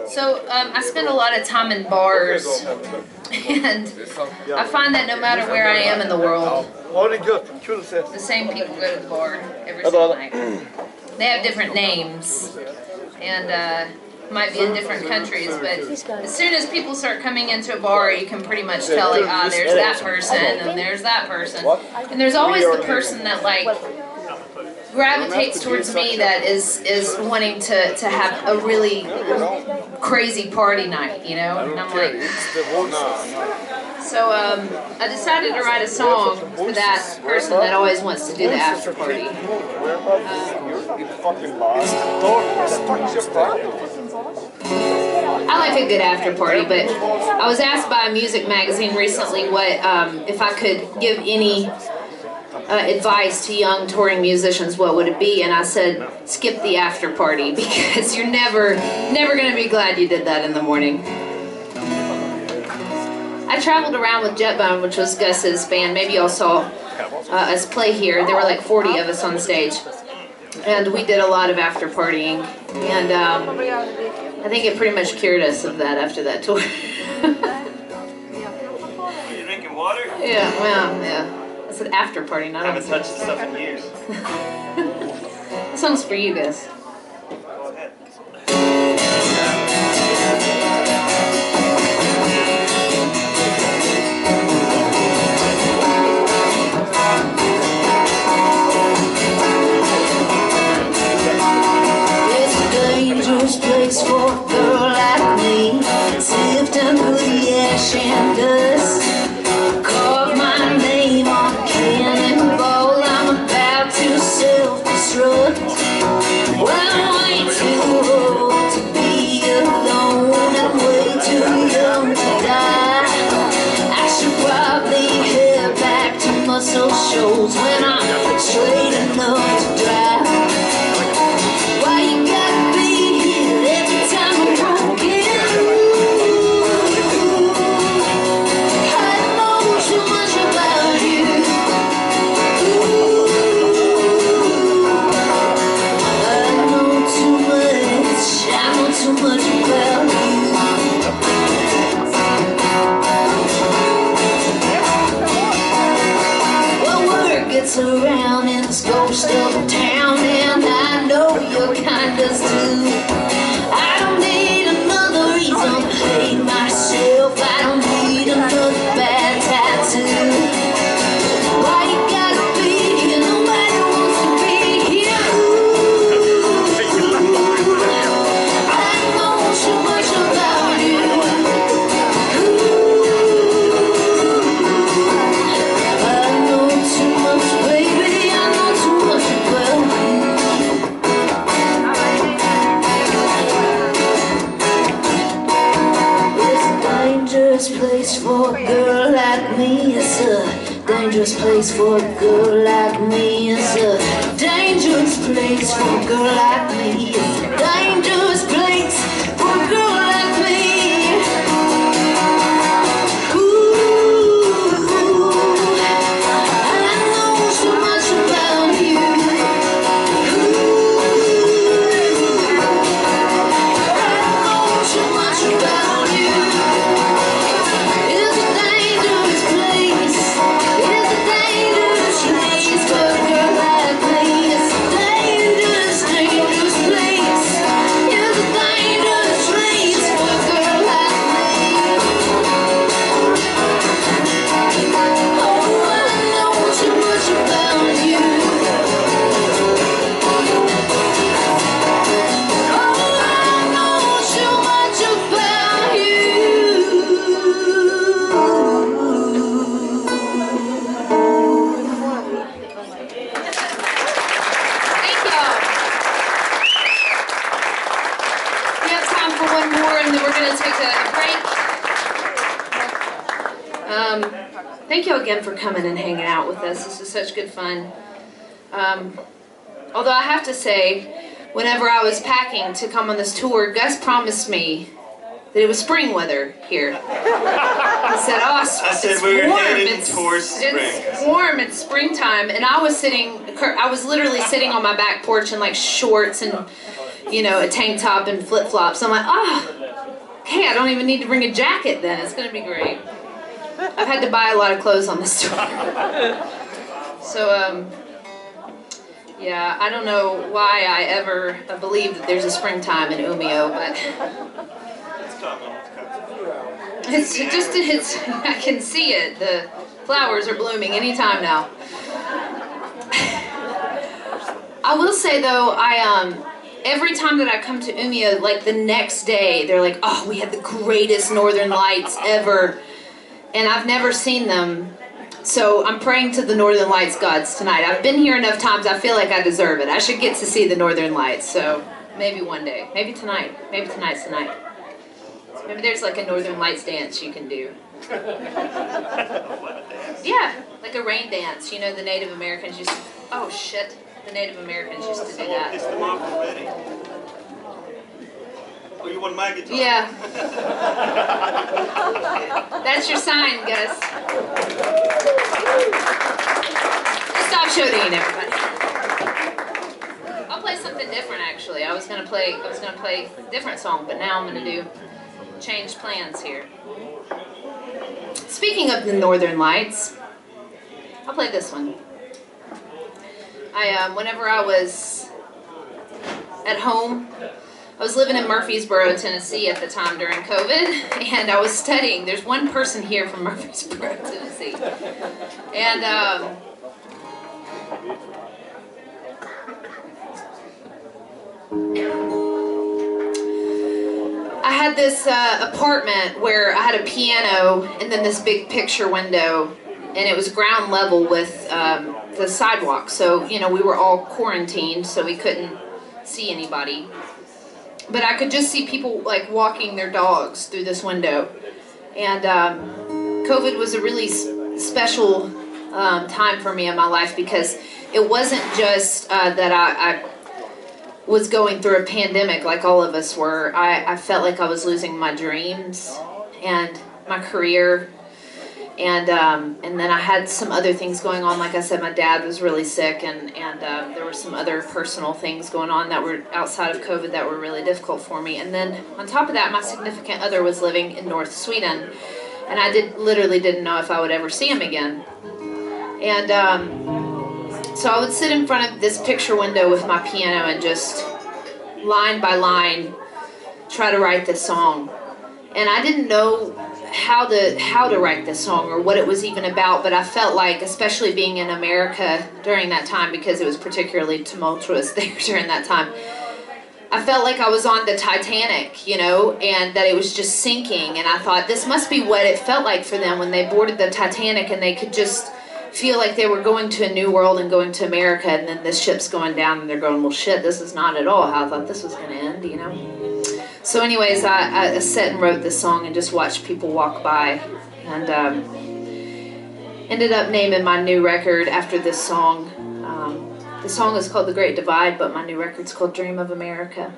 So I spend a lot of time in bars, and I find that no matter where I am in the world, the same people go to the bar every single night. They have different names, and might be in different countries, but as soon as people start coming into a bar, you can pretty much tell, like, ah, there's that person, and there's that person. And there's always the person that, like, gravitates towards me that is wanting to have a really crazy party night, you know? And I'm like, so I decided to write a song for that person that always wants to do the after party. I like a good after party, but I was asked by a music magazine recently what if I could give any advice to young touring musicians, what would it be? And I said, skip the after party, because you're never going to be glad you did that in the morning. I traveled around with Jetbone, which was Gus's band. Maybe y'all saw us play here. There were like 40 of us on stage, and we did a lot of after partying, and I think it pretty much cured us of that after that tour. You drinking water? Yeah, well, yeah. It's an after party, not I haven't touched this stuff in years. This song's for you guys. Go ahead. It's a dangerous place for a girl like me. Sift under the ash and dust. Carve my name on a cannonball. I'm about to self-destruct. Well, I'm way too old to be alone. I'm way too young to die. I should probably head back to muscle shoals when I'm straight enough to drive. Why you gotta be here every time I'm broken? I know too much about you. I know too much about you. Well, word gets around in this ghost of a town, and I know your kind does too. I don't need another reason to hate myself. I don't need another bad tattoo. Why you gotta be here? Nobody wants to be here. I know too much about you. I know too much, baby. I know too much about you. It's a dangerous place for a girl like me. It's a dangerous place for a girl like me. It's a dangerous place for a girl like me. It's a dangerous place for a girl like me. Ooh, I know so much about you. I know so much about you. It's a dangerous place. It's a dangerous place for a girl like me. It's a dangerous, dangerous place. It's a dangerous place for a girl like me. Oh, I know too much about you. Oh, I know too much about you. Thank y'all. We have time for one more, and then we're going to take a break. Thank y'all again for coming and hanging out with us. This is such good fun. Although I have to say, whenever I was packing to come on this tour, Gus promised me that it was spring weather here. I said, oh, it's warm. It's warm, it's springtime. And I was literally sitting on my back porch in like shorts and, you know, a tank top and flip-flops. I'm like, oh, hey, I don't even need to bring a jacket then. It's gonna be great. I've had to buy a lot of clothes on this tour. So, yeah, I don't know why I ever believed that there's a springtime in Umeå, but I can see it. The flowers are blooming anytime now. I will say though, every time that I come to Umeå, like the next day, they're like, oh, we had the greatest northern lights ever. And I've never seen them. So I'm praying to the Northern Lights gods tonight. I've been here enough times, I feel like I deserve it. I should get to see the Northern Lights, so maybe one day. Maybe tonight. Maybe tonight's the night. Maybe there's like a Northern Lights dance you can do. Yeah, like a rain dance. You know, the Native Americans used to... Oh, shit. The Native Americans used to do that. It's the mop already. Oh, you want my guitar? Yeah. That's your sign, Gus. Stop shooting, everybody. I'll play something different, actually. I was gonna play a different song, but now I'm gonna change plans here. Speaking of the Northern Lights, I'll play this one. Whenever I was at home, I was living in Murfreesboro, Tennessee at the time during COVID, and I was studying. There's one person here from Murfreesboro, Tennessee. And I had this apartment where I had a piano and then this big picture window, and it was ground level with the sidewalk. So, you know, we were all quarantined, so we couldn't see anybody. But I could just see people like walking their dogs through this window. And COVID was a really special time for me in my life, because it wasn't just that I was going through a pandemic like all of us were. I felt like I was losing my dreams and my career. And then I had some other things going on. Like I said, my dad was really sick, and there were some other personal things going on that were outside of COVID that were really difficult for me. And then on top of that, my significant other was living in North Sweden, and I literally didn't know if I would ever see him again. And so I would sit in front of this picture window with my piano and just line by line try to write this song. And I didn't know how to write this song or what it was even about, but I felt like, especially being in America during that time, because it was particularly tumultuous there during that time, I felt like I was on the Titanic, you know, and that it was just sinking. And I thought, this must be what it felt like for them when they boarded the Titanic and they could just feel like they were going to a new world and going to America, and then this ship's going down and they're going, well, shit, this is not at all how I thought this was going to end, you know. So anyways, I sat and wrote this song and just watched people walk by, and ended up naming my new record after this song. The song is called The Great Divide, but my new record's called Dream of America.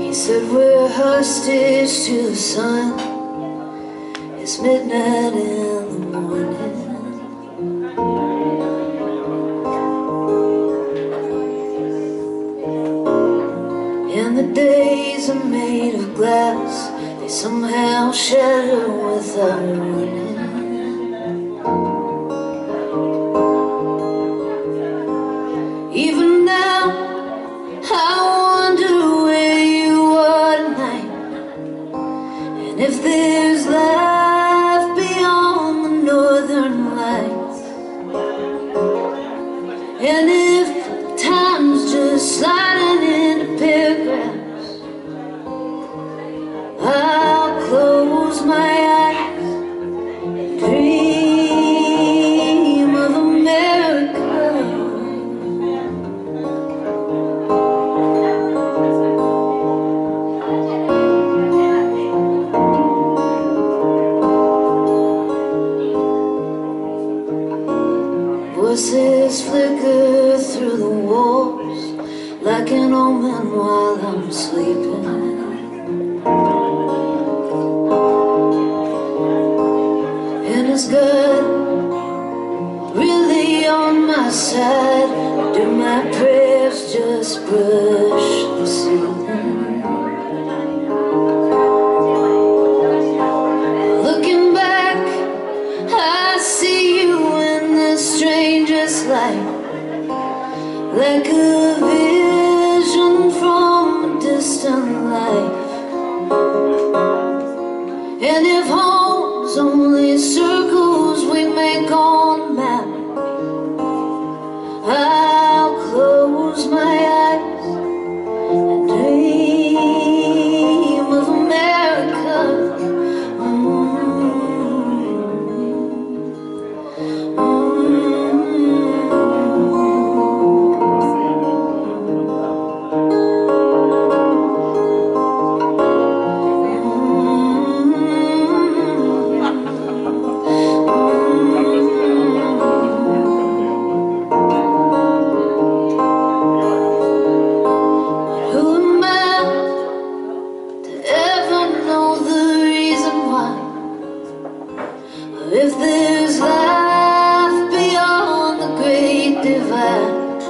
He said we're hostage to the sun. It's midnight in the morning. And the days are made of glass. They somehow shatter without warning. Even now, I wonder where you are tonight, and if there's life beyond the northern lights, and if time's just sliding into paragraphs. I'll close my eyes I'm sleeping. And it's good, really on my side. Do my prayers just brush the ceiling? Looking back, I see you in the strangest light, like a vision from a distant life. And if home's only circles we make on the map, I'll close my eyes and dream of America. If there's life beyond the great divide,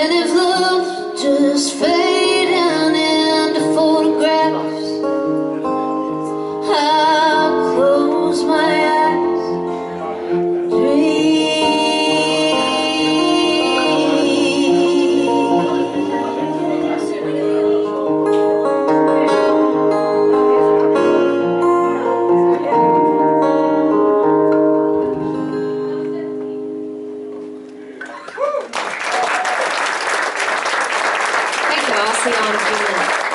and if love's just fading into photographs, I'll close my eyes, dream. I'll see you on a few minutes.